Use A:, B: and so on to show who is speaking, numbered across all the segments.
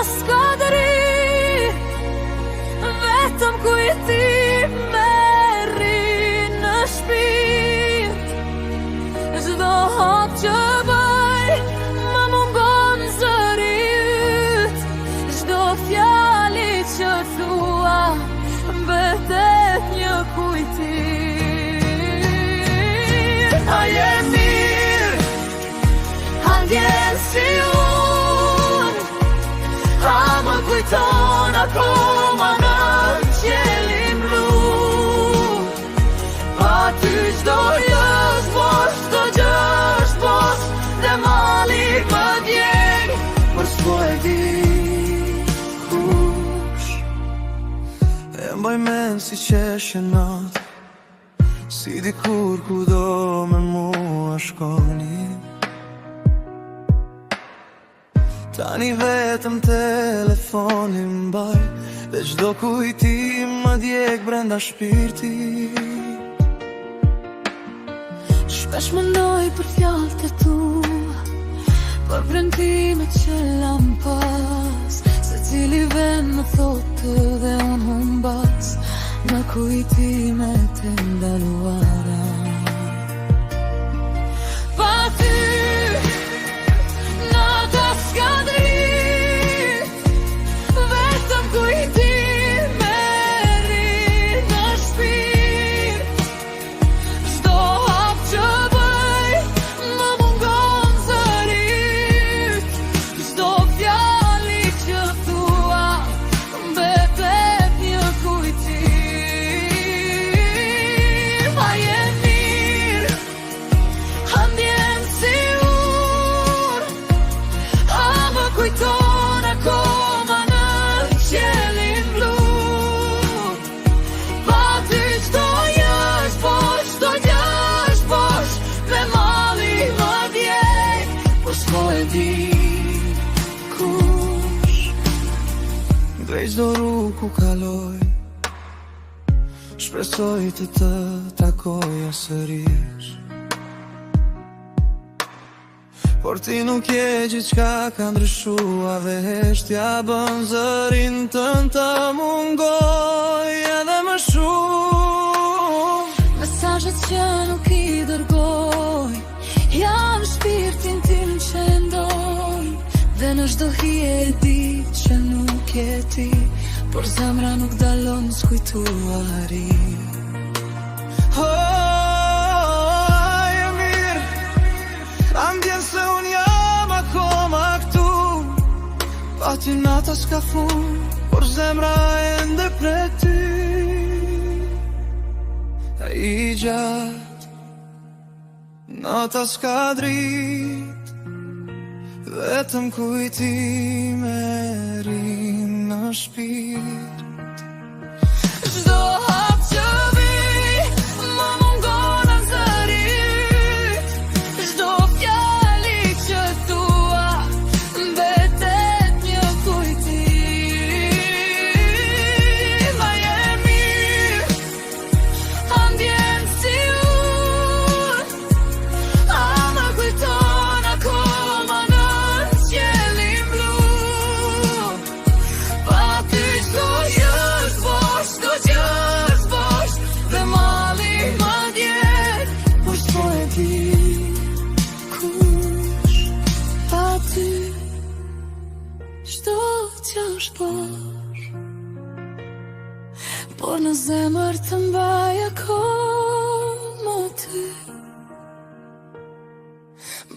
A: s'ka dëri, vetëm kujtim merri në shpirt. Çdo hap që bëj, më mungon zëri yt. Çdo fjali që thua, mbetet një kujtim. A je mirë, a ndjen si unë, a më kujton akoma në qiellin blu. Pa ty çdo gjë është bosh, çdo gjë është bosh, dhe mali më djeg, por s'po e di kush.
B: E mbaj mend si qeshje natë, si dikur kudo me mua shkoni. Tani vetëm telefonin mbaj, dhe çdo kujtim më djeg brenda shpirtit.
A: Shpesh mendoj për fjalët e tua, për premtimet që lam pas. Secili vend më thotë dhe unë humbas në kujtimet e ndaluara. Pa ty nata s'ka dritë, vetëm kujtim merri në shpirt. Çdo hap që bëj, më mungon zëri yt. Çdo fjali që thua, mbetet një kujtim. A je mirë, a ndjen si unë, a më kujton akoma në qiellin blu. Pa ty çdo gjë është bosh, çdo gjë është bosh, dhe malli më djeg, por s'po e di kush.
B: Drejt çdo rrugë ku kaloj, shpresoj të takoja sërish. Por ti nuk je gjithçka, ka ndryshua dhe heshtja bën zërin tënd të mungoj edhe më shumë.
A: Mesazhet që nuk i dërgoj, janë shpirtin tim që ndoj. Dhe në çdo hije e di që nuk e ti, por zemra nuk dalon s'kujtuari.
B: Je mirë, a ndjen se unë jam akoma këtu. Pa ty nata s'ka fund, por zemra ende pret ty. I gjatë, nata s'ka dritë, vetëm kujtime rrin në shpirt.
A: Çdo hap që bëj, më mungon zëri yt. Çdo fjali që thua, mbetet një kujtim. A je mirë, a ndjen si unë, a më kujton akoma në qiellin blu. Pa ty çdo gjë është bosh, çdo gjë është bosh, dhe malli më djeg, por s'po e di kush. Pa ty çdo gjë është bosh, por në zemër të mbaj akoma ty.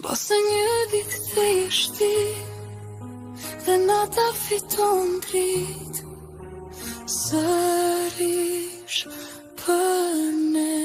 A: Bose një ditë të jesh ti, dhe nata fiton dritë, sërish për ne.